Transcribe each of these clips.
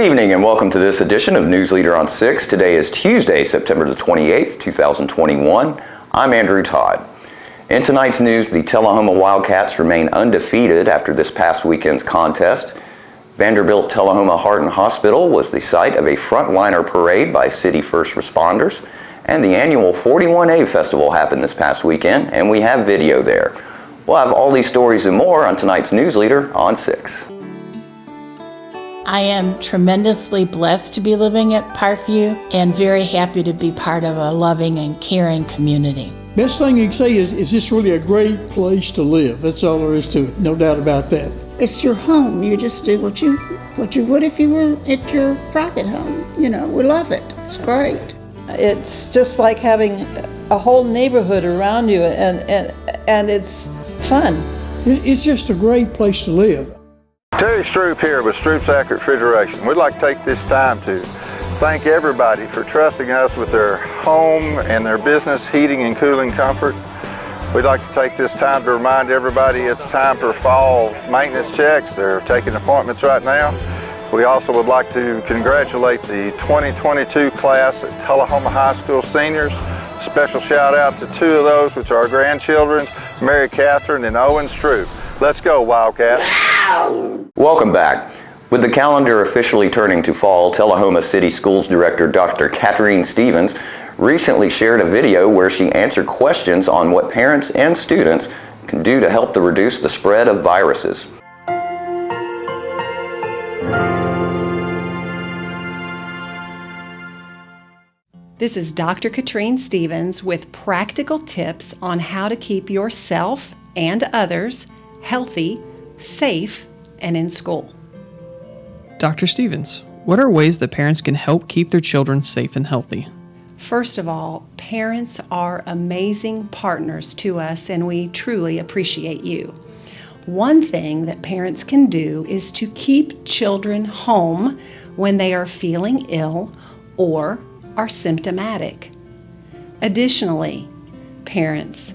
evening and welcome to this edition of News Leader on 6. Today is Tuesday, September the 28th, 2021. I'm Andrew Todd. In tonight's news, the Tullahoma Wildcats remain undefeated after this past weekend's contest. Vanderbilt Tullahoma Heart and Hospital was the site of a frontliner parade by city first responders, and the annual 41A Festival happened this past weekend, and we have video there. We'll have all these stories and more on tonight's News Leader on 6. I am tremendously blessed to be living at Parkview and very happy to be part of a loving and caring community. Best thing you can say is this really a great place to live. That's all there is to it, no doubt about that. It's your home. You just do what you would if you were at your private home. You know, we love it. It's great. It's just like having a whole neighborhood around you, and it's fun. It's just a great place to live. Terry Stroop here with Stroop's Accurate Refrigeration. We'd like to take this time to thank everybody for trusting us with their home and their business heating and cooling comfort. We'd like to take this time to remind everybody it's time for fall maintenance checks. They're taking appointments right now. We also would like to congratulate the 2022 class at Tullahoma High School seniors. Special shout out to two of those, which are our grandchildren, Mary Catherine and Owen Stroop. Let's go, Wildcats. Welcome back. With the calendar officially turning to fall, Tullahoma City Schools Director Dr. Catherine Stevens recently shared a video where she answered questions on what parents and students can do to help to reduce the spread of viruses. This is Dr. Catherine Stevens with practical tips on how to keep yourself and others healthy, safe, and in school. Dr. Stevens, what are ways that parents can help keep their children safe and healthy? First of all, parents are amazing partners to us, and we truly appreciate you. One thing that parents can do is to keep children home when they are feeling ill or are symptomatic. Additionally, parents,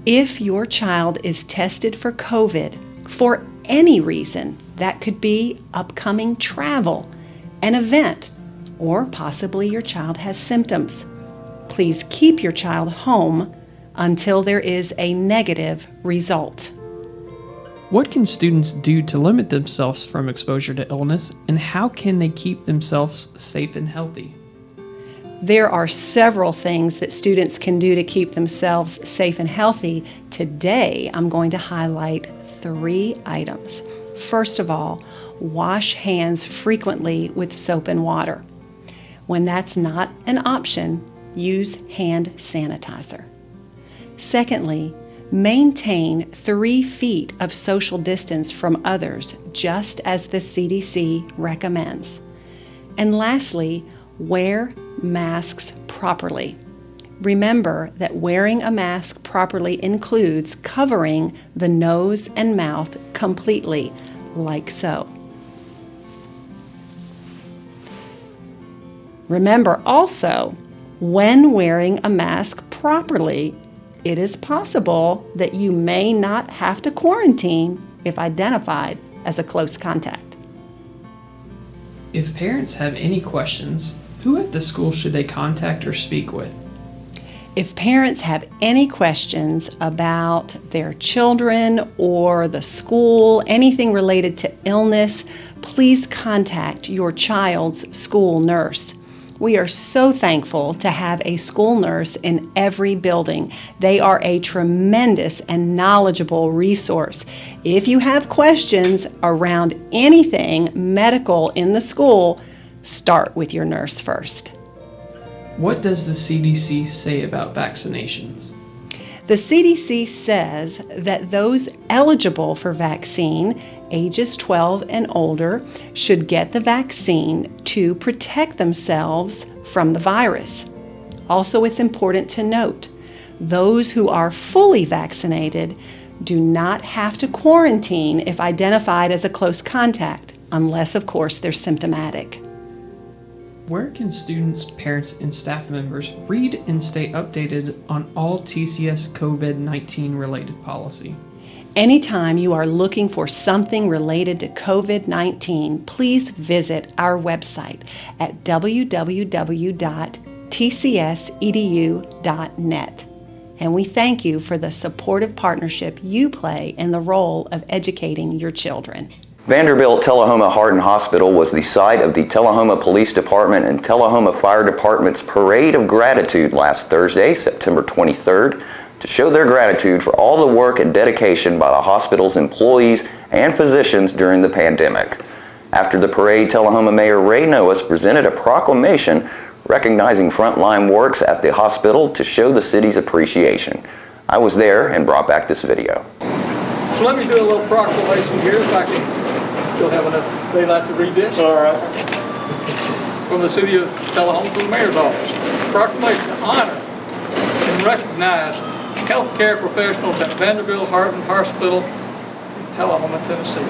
if your child is tested for COVID for any reason, that could be upcoming travel, an event, or possibly your child has symptoms, please keep your child home until there is a negative result. What can students do to limit themselves from exposure to illness, and how can they keep themselves safe and healthy? There are several things that students can do to keep themselves safe and healthy. Today, I'm going to highlight 3 items. First of all, wash hands frequently with soap and water. When that's not an option, use hand sanitizer. Secondly, maintain 3 feet of social distance from others, just as the CDC recommends. And lastly, wear masks properly. Remember that wearing a mask properly includes covering the nose and mouth completely, like so. Remember also, when wearing a mask properly, it is possible that you may not have to quarantine if identified as a close contact. If parents have any questions, who at the school should they contact or speak with? If parents have any questions about their children or the school, anything related to illness, please contact your child's school nurse. We are so thankful to have a school nurse in every building. They are a tremendous and knowledgeable resource. If you have questions around anything medical in the school, start with your nurse first. What does the CDC say about vaccinations? The CDC says that those eligible for vaccine, ages 12 and older, should get the vaccine to protect themselves from the virus. Also, it's important to note, those who are fully vaccinated do not have to quarantine if identified as a close contact, unless, of course, they're symptomatic. Where can students, parents, and staff members read and stay updated on all TCS COVID-19 related policy? Anytime you are looking for something related to COVID-19, please visit our website at www.tcsedu.net. And we thank you for the supportive partnership you play in the role of educating your children. Vanderbilt Tullahoma Heart and Hospital was the site of the Tullahoma Police Department and Tullahoma Fire Department's Parade of Gratitude last Thursday, September 23rd, to show their gratitude for all the work and dedication by the hospital's employees and physicians during the pandemic. After the parade, Tullahoma Mayor Ray Noas presented a proclamation recognizing frontline works at the hospital to show the city's appreciation. I was there and brought back this video. So let me do a little proclamation here, if I can still have enough daylight to read this. All right. From the City of Tullahoma, from the Mayor's Office. Proclamation to honor and recognize healthcare professionals at Vanderbilt Heart and Hospital in Tullahoma, Tennessee.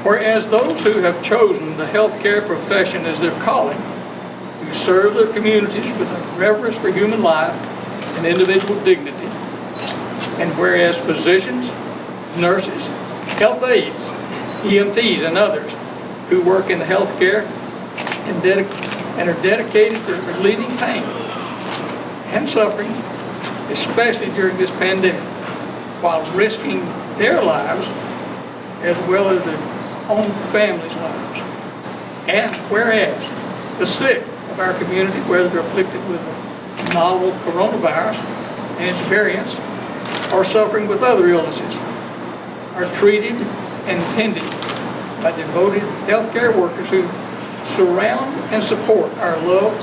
Whereas those who have chosen the healthcare profession as their calling, who serve their communities with a reverence for human life and individual dignity, and whereas physicians, nurses, health aides, EMTs, and others who work in healthcare and are dedicated to relieving pain and suffering, especially during this pandemic, while risking their lives as well as their own families' lives. And whereas the sick of our community, whether afflicted with the novel coronavirus and its variants, or suffering with other illnesses, are treated and tended by devoted healthcare workers who surround and support our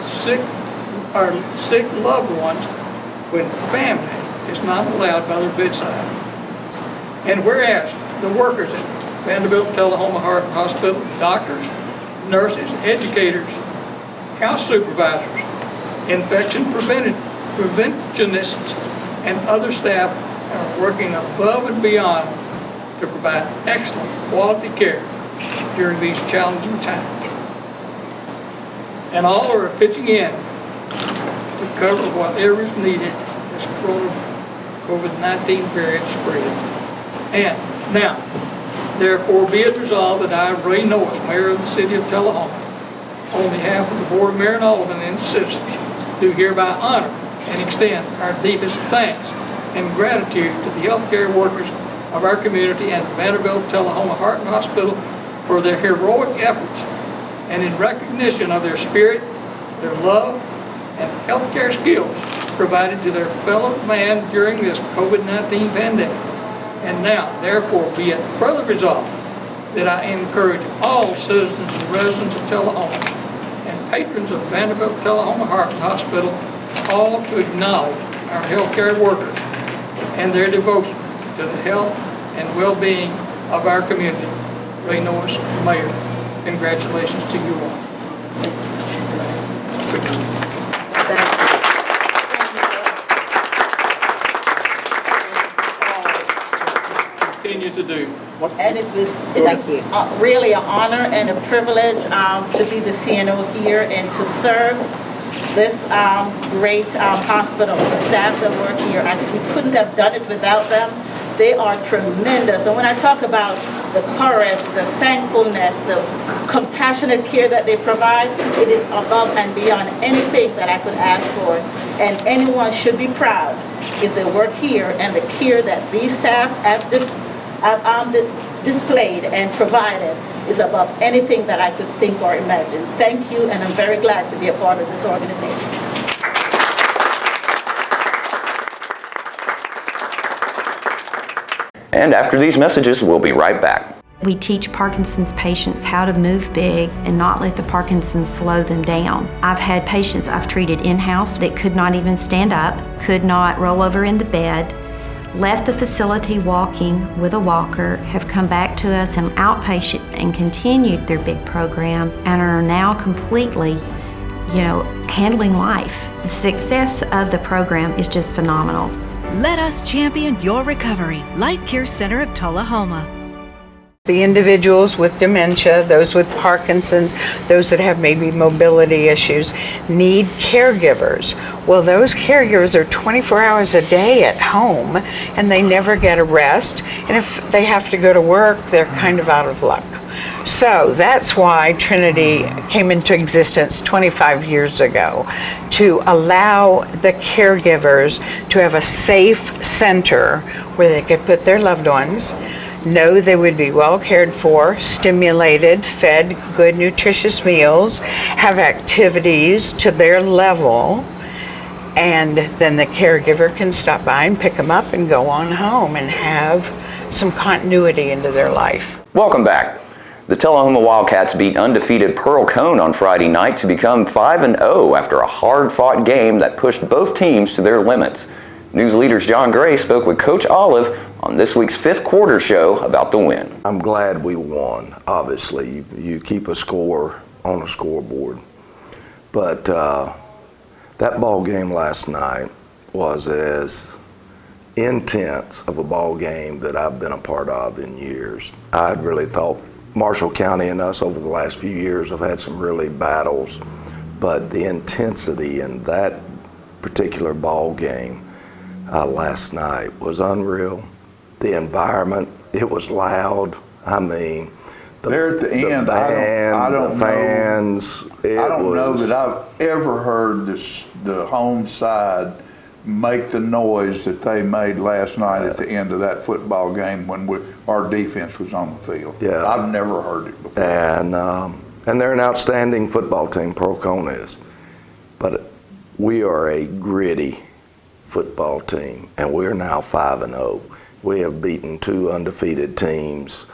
sick loved ones when family is not allowed by their bedside. And whereas the workers at Vanderbilt Tullahoma Heart and Hospital, doctors, nurses, educators, house supervisors, infection preventionists, and other staff are working above and beyond to provide excellent quality care during these challenging times. And all are pitching in to cover whatever is needed as COVID-19 variant spread. And now, therefore, be it resolved that I, Ray Noas, Mayor of the City of Tullahoma, on behalf of the Board of Mayor and Aldermen and the citizens, do hereby honor and extend our deepest thanks and gratitude to the healthcare workers of our community and Vanderbilt Tullahoma Heart and Hospital for their heroic efforts, and in recognition of their spirit, their love, and healthcare skills provided to their fellow man during this COVID-19 pandemic. And now, therefore, be it further resolved that I encourage all citizens and residents of Tullahoma and patrons of Vanderbilt Tullahoma Heart and Hospital all to acknowledge our healthcare workers and their devotion to the health and well-being of our community. Ray Noas, Mayor, congratulations to you all. Continue to do. And it was really an honor and a privilege to be the CNO here and to serve this great hospital. The staff that work here, we couldn't have done it without them. They are tremendous. And when I talk about the courage, the thankfulness, the compassionate care that they provide, it is above and beyond anything that I could ask for. And anyone should be proud if they work here, and the care that these staff have displayed and provided is above anything that I could think or imagine. Thank you, and I'm very glad to be a part of this organization. And after these messages, we'll be right back. We teach Parkinson's patients how to move big and not let the Parkinson's slow them down. I've had patients I've treated in-house that could not even stand up, could not roll over in the bed, left the facility walking with a walker, have come back to us in outpatient and continued their big program, and are now completely, handling life. The success of the program is just phenomenal. Let us champion your recovery. Life Care Center of Tullahoma. The individuals with dementia, those with Parkinson's, those that have maybe mobility issues, need caregivers. Well, those caregivers are 24 hours a day at home, and they never get a rest. And if they have to go to work, they're kind of out of luck. So that's why Trinity came into existence 25 years ago, to allow the caregivers to have a safe center where they could put their loved ones, know they would be well cared for, stimulated, fed good nutritious meals, have activities to their level, and then the caregiver can stop by and pick them up and go on home and have some continuity into their life. Welcome back. The Tullahoma Wildcats beat undefeated Pearl Cone on Friday night to become 5-0 after a hard-fought game that pushed both teams to their limits. News Leader's John Gray spoke with Coach Olive on this week's fifth quarter show about the win. I'm glad we won. Obviously, you keep a score on a scoreboard. But that ball game last night was as intense of a ball game that I've been a part of in years. I'd really thought Marshall County and us over the last few years have had some really battles, but the intensity in that particular ball game last night was unreal. The environment, it was loud. I mean, there at the end, I don't fans. I don't know that I've ever heard the home side make the noise that they made last night at the end of that football game when our defense was on the field. Yeah, I've never heard it before. And they're an outstanding football team, Pearl Cone is. But we are a gritty football team, and we're now 5-0. We have beaten two undefeated teams.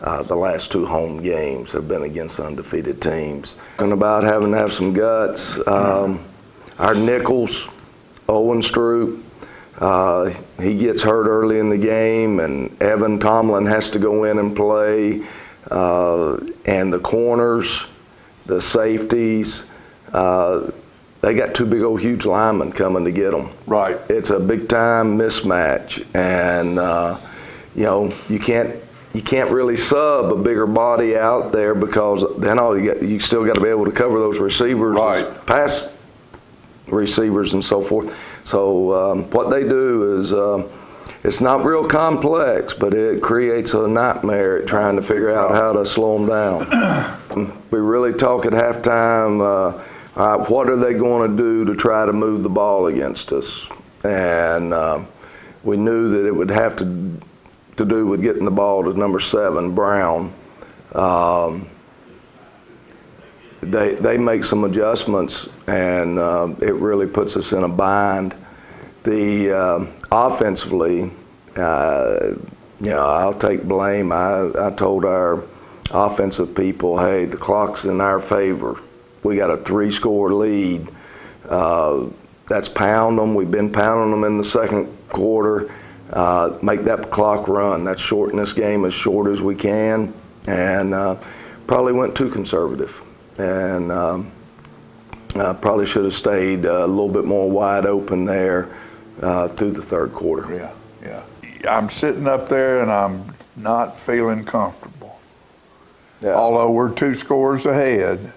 The last two home games have been against undefeated teams. And about having to have some guts, our Nichols, Owen Stroop, he gets hurt early in the game, and Evan Tomlin has to go in and play. And the corners, the safeties, they got two big old huge linemen coming to get them. Right. It's a big time mismatch, and you know, you can't really sub a bigger body out there, because then you still got to be able to cover those receivers, right, pass receivers and so forth. So what they do is it's not real complex, but it creates a nightmare at trying to figure out how to slow them down. We really talk at halftime. What are they going to do to try to move the ball against us? And we knew that it would have to do with getting the ball to number 7, Brown. They make some adjustments, and it really puts us in a bind. The offensively, I'll take blame. I told our offensive people, hey, the clock's in our favor. We got a 3-score lead. That's pound them. We've been pounding them in the second quarter. Make that clock run. Let's shorten this game as short as we can, and probably went too conservative, and probably should have stayed a little bit more wide open there through the third quarter. Yeah. I'm sitting up there and I'm not feeling comfortable. Yeah. Although we're 2 scores ahead,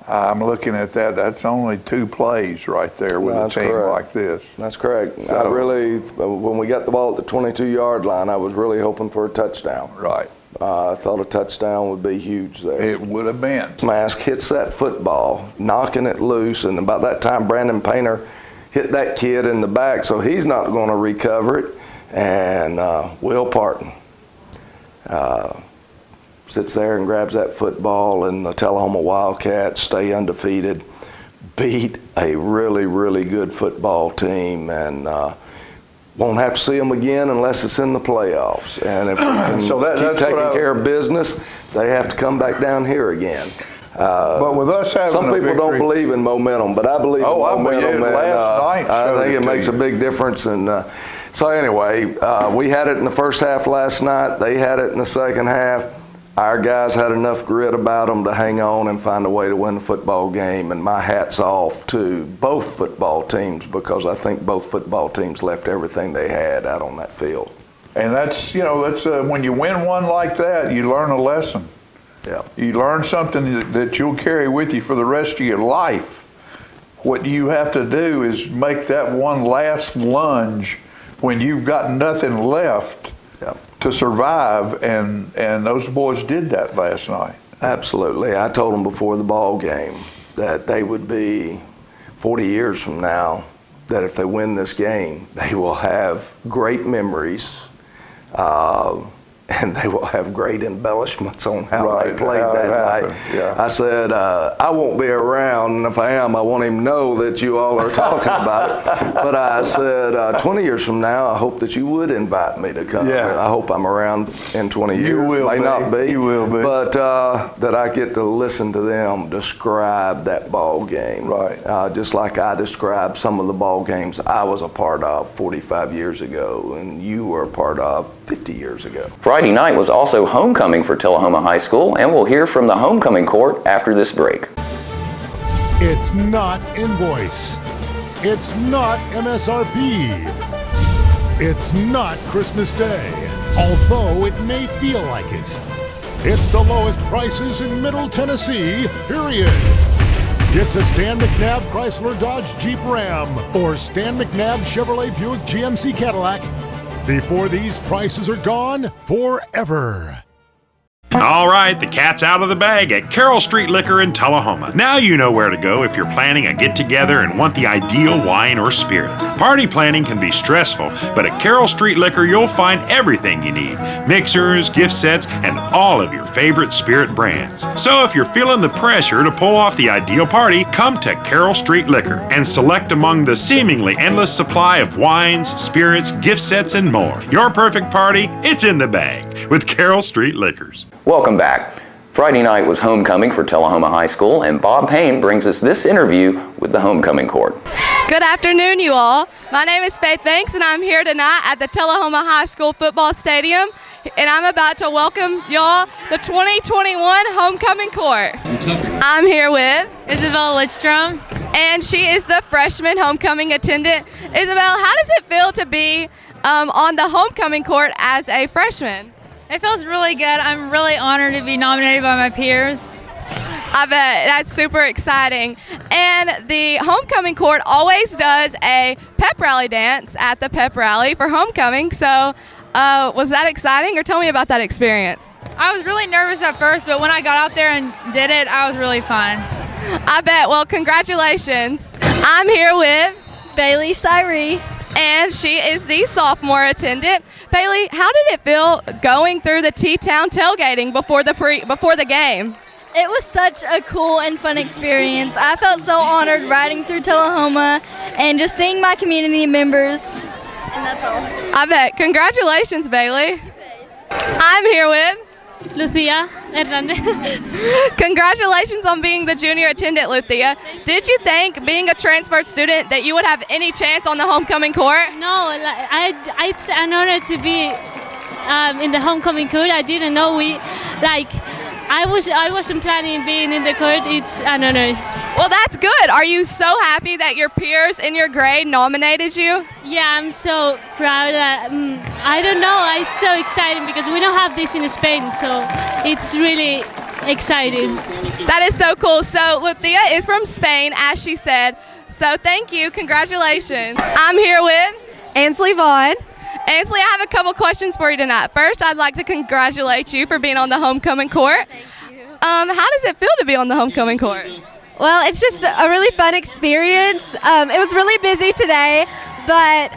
I'm looking at that. That's only 2 plays right there with a team like this. That's correct. So, I really, when we got the ball at the 22-yard line, I was really hoping for a touchdown. Right. I thought a touchdown would be huge there. It would have been. Mask hits that football, knocking it loose, and about that time, Brandon Painter hit that kid in the back, so he's not going to recover it. And Will Parton sits there and grabs that football, and the Tullahoma Wildcats stay undefeated, beat a really, really good football team, and won't have to see them again unless it's in the playoffs. And if we can keep taking care of business, they have to come back down here again. But with us having some people don't believe in momentum, but I believe in momentum. I think it makes a big difference. And so anyway, we had it in the first half last night. They had it in the second half. Our guys had enough grit about them to hang on and find a way to win the football game, and my hat's off to both football teams, because I think both football teams left everything they had out on that field. And that's, when you win one like that, you learn a lesson. Yeah. You learn something that you'll carry with you for the rest of your life. What you have to do is make that one last lunge when you've got nothing left to survive, and those boys did that last night. Absolutely. I told them before the ball game that they would be 40 years from now, that if they win this game, they will have great memories, and they will have great embellishments on how they played that night. Yeah. I said, I won't be around, and if I am, I won't even know that you all are talking about it. But I said, 20 years from now, I hope that you would invite me to come. Yeah. I hope I'm around in 20 years. You will May be. not be. You will be. But that I get to listen to them describe that ball game. Right. Just like I described some of the ball games I was a part of 45 years ago, and you were a part of 50 years ago. Friday night was also homecoming for Tullahoma High School, and we'll hear from the homecoming court after this break. It's not invoice. It's not MSRP. It's not Christmas Day, although it may feel like it. It's the lowest prices in Middle Tennessee, period. Get to Stan McNabb Chrysler Dodge Jeep Ram or Stan McNabb Chevrolet Buick GMC Cadillac before these prices are gone forever. All right, the cat's out of the bag at Carroll Street Liquor in Tullahoma. Now you know where to go if you're planning a get-together and want the ideal wine or spirit. Party planning can be stressful, but at Carroll Street Liquor you'll find everything you need. Mixers, gift sets, and all of your favorite spirit brands. So if you're feeling the pressure to pull off the ideal party, come to Carroll Street Liquor and select among the seemingly endless supply of wines, spirits, gift sets, and more. Your perfect party, it's in the bag with Carroll Street Liquors. Welcome back. Friday night was homecoming for Tullahoma High School, and Bob Payne brings us this interview with the homecoming court. Good afternoon, you all. My name is Faith Banks, and I'm here tonight at the Tullahoma High School football stadium, and I'm about to welcome y'all the 2021 homecoming court. I'm here with Isabel Lidstrom, and she is the freshman homecoming attendant. Isabel, how does it feel to be on the homecoming court as a freshman? It feels really good. I'm really honored to be nominated by my peers. I bet. That's super exciting. And the homecoming court always does a pep rally dance at the pep rally for homecoming. So was that exciting, or tell me about that experience? I was really nervous at first, but when I got out there and did it, I was really fun. I bet. Well, congratulations. I'm here with Bailey Cyree. And she is the sophomore attendant. Bailey, how did it feel going through the T-Town tailgating before the game? It was such a cool and fun experience. I felt so honored riding through Tullahoma and just seeing my community members. And that's all. I bet. Congratulations, Bailey. I'm here with Lucia Hernandez. Congratulations on being the junior attendant, Lucia. Did you think, being a transferred student, that you would have any chance on the homecoming court? No, it's an honor to be in the homecoming court. I didn't know I wasn't planning being in the court. It's an honor. Well, that's good. Are you so happy that your peers in your grade nominated you? Yeah, I'm so proud. I don't know. It's so exciting because we don't have this in Spain, so it's really exciting. That is so cool. So Lucia is from Spain, as she said. So thank you. Congratulations. I'm here with Ansley Vaughn. Ansley, I have a couple questions for you tonight. First, I'd like to congratulate you for being on the homecoming court. Thank you. How does it feel to be on the homecoming court? Well, it's just a really fun experience. It was really busy today, but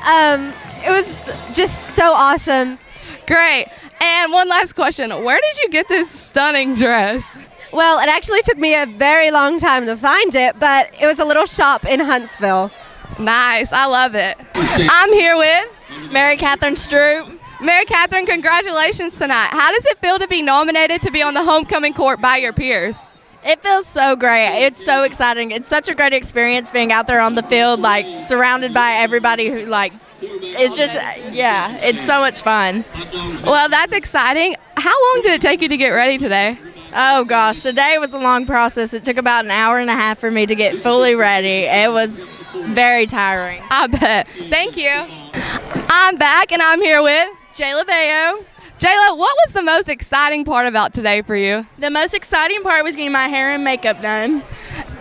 it was just so awesome. Great. And one last question. Where did you get this stunning dress? Well, it actually took me a very long time to find it, but it was a little shop in Huntsville. Nice. I love it. I'm here with Mary Catherine Stroop. Mary Catherine, congratulations tonight. How does it feel to be nominated to be on the homecoming court by your peers? It feels so great. It's so exciting. It's such a great experience being out there on the field, surrounded by everybody who, it's just, it's so much fun. Well, that's exciting. How long did it take you to get ready today? Oh, gosh. Today was a long process. It took about an hour and a half for me to get fully ready. It was very tiring. I bet. Thank you. I'm back, and I'm here with Jayla Bayo. Jayla, what was the most exciting part about today for you? The most exciting part was getting my hair and makeup done.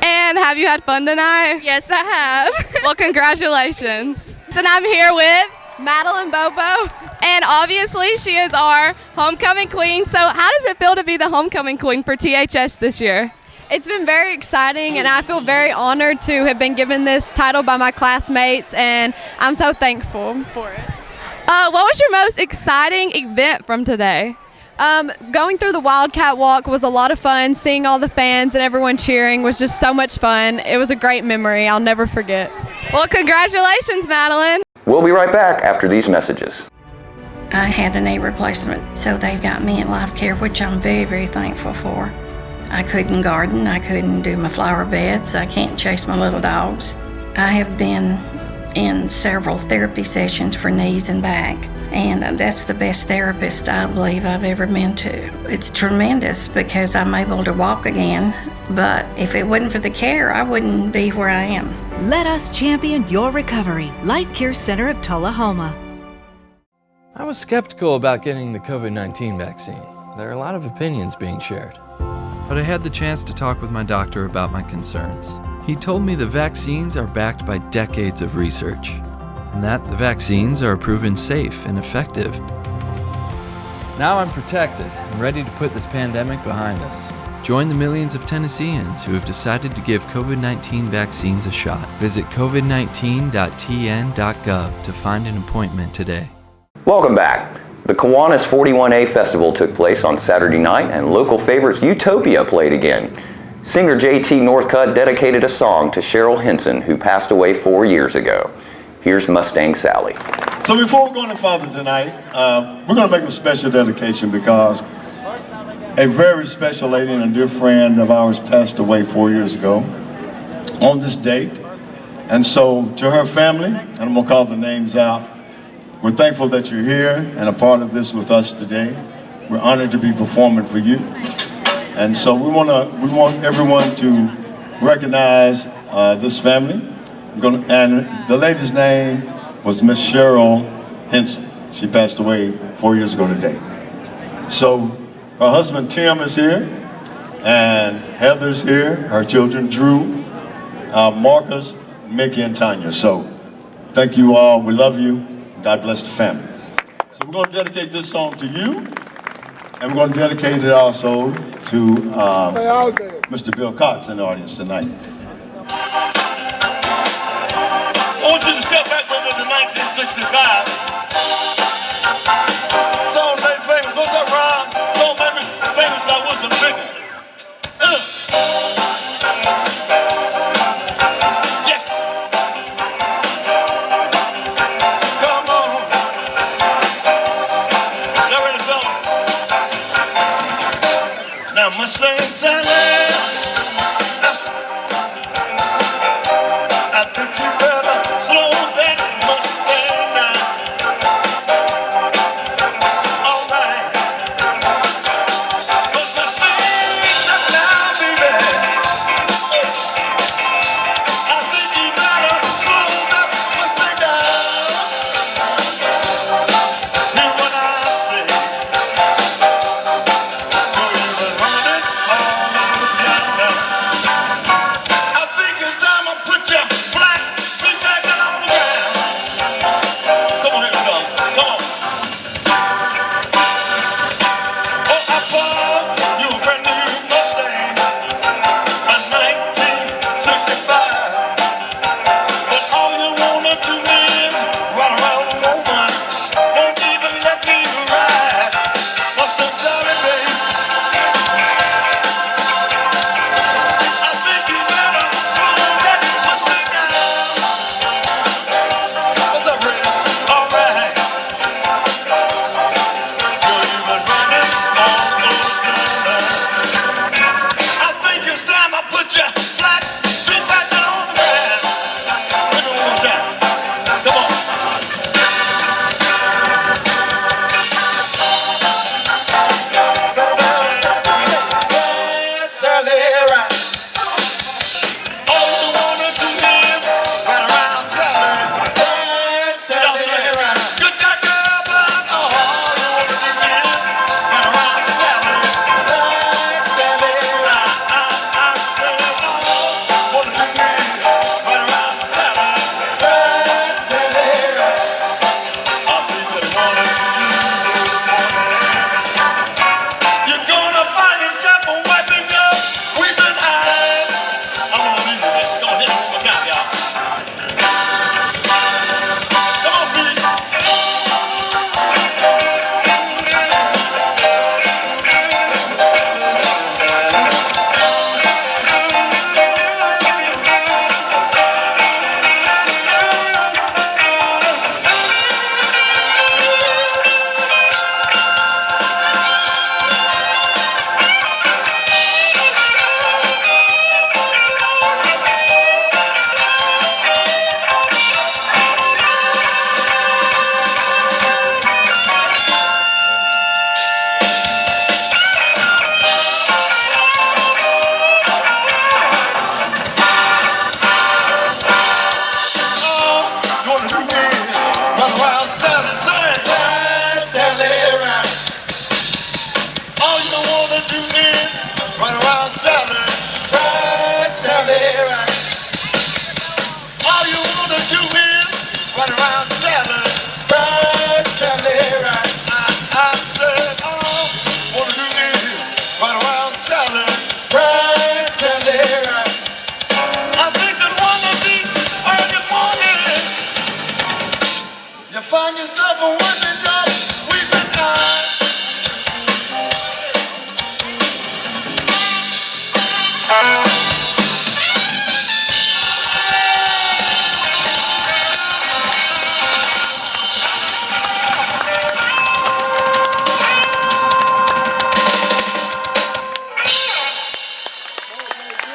And have you had fun tonight? Yes, I have. Well, congratulations. And I'm here with Madeline Bobo. And obviously she is our homecoming queen. So how does it feel to be the homecoming queen for THS this year? It's been very exciting, and I feel very honored to have been given this title by my classmates, and I'm so thankful for it. What was your most exciting event from today? Going through the Wildcat Walk was a lot of fun. Seeing all the fans and everyone cheering was just so much fun. It was a great memory I'll never forget. Well, congratulations, Madeline. We'll be right back after these messages. I had a knee replacement, so they've got me in life care, which I'm very, very thankful for. I couldn't garden, I couldn't do my flower beds, I can't chase my little dogs. I have been in several therapy sessions for knees and back, and that's the best therapist I believe I've ever been to. It's tremendous because I'm able to walk again, but if it wasn't for the care, I wouldn't be where I am. Let us champion your recovery. Life Care Center of Tullahoma. I was skeptical about getting the COVID-19 vaccine. There are a lot of opinions being shared. But I had the chance to talk with my doctor about my concerns. He told me the vaccines are backed by decades of research, and that the vaccines are proven safe and effective. Now I'm protected and ready to put this pandemic behind us. Join the millions of Tennesseans who have decided to give COVID-19 vaccines a shot. Visit covid19.tn.gov to find an appointment today. Welcome back. The Kiwanis 41A Festival took place on Saturday night, and local favorites Utopia played again. Singer JT Northcutt dedicated a song to Cheryl Henson, who passed away 4 years ago. Here's Mustang Sally. So before we go any further tonight, we're going to make a special dedication because a very special lady and a dear friend of ours passed away 4 years ago on this date. And so to her family, and I'm going to call the names out, we're thankful that you're here and a part of this with us today. We're honored to be performing for you. And so we want everyone to recognize this family. And the lady's name was Miss Cheryl Henson. She passed away 4 years ago today. So her husband Tim is here, and Heather's here, her children Drew, Marcus, Mickey, and Tanya. So thank you all, we love you. God bless the family. So we're going to dedicate this song to you, and we're going to dedicate it also to Mr. Bill Cox in the audience tonight. I want you to step back with us to 1965. Song made famous. What's up, Ron? Song made famous by Wilson Pickett. Mustang Sally, I think you better slow that Mustang down. right around Sally. Right, Sally, right. I said, oh, wanna do this, right around Sally. Right, Sally, right. I think that one of these early mornings, you find yourself a working job, weeping eyes.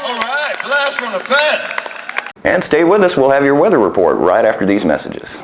All right, blast from the past. And stay with us, we'll have your weather report right after these messages.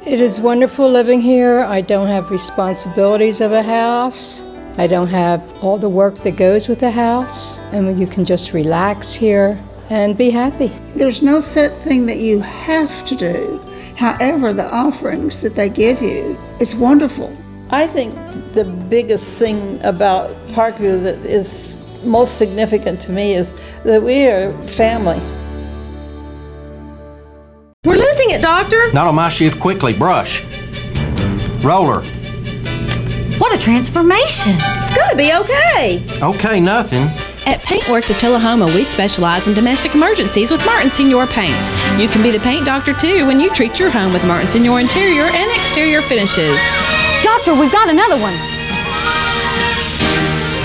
It is wonderful living here. I don't have responsibilities of a house. I don't have all the work that goes with a house. And you can just relax here and be happy. There's no set thing that you have to do. However, the offerings that they give you, it's wonderful. I think the biggest thing about Parkview that is most significant to me is that we are family. We're losing it, Doctor. Not on my shift. Quickly, brush. Roller. What a transformation. It's gonna be okay. Okay, nothing. At Paintworks of Tullahoma, we specialize in domestic emergencies with Martin Senior Paints. You can be the paint doctor too when you treat your home with Martin Senior interior and exterior finishes. Doctor, we've got another one.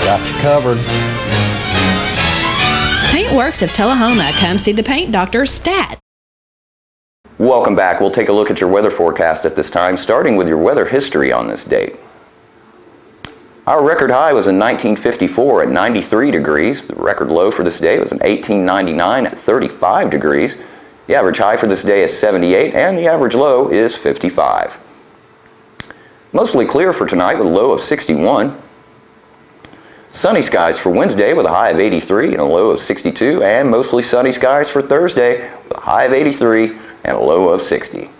Got you covered. Paintworks of Tullahoma. Come see the paint doctor, Stat. Welcome back. We'll take a look at your weather forecast at this time, starting with your weather history on this date. Our record high was in 1954 at 93 degrees. The record low for this day was in 1899 at 35 degrees. The average high for this day is 78 and the average low is 55. Mostly clear for tonight with a low of 61. Sunny skies for Wednesday with a high of 83 and a low of 62, and mostly sunny skies for Thursday with a high of 83 and a low of 60.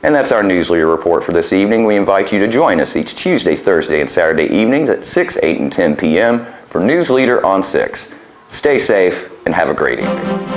And that's our news leader report for this evening. We invite you to join us each Tuesday, Thursday, and Saturday evenings at 6, 8, and 10 p.m. for News Leader on 6. Stay safe and have a great evening.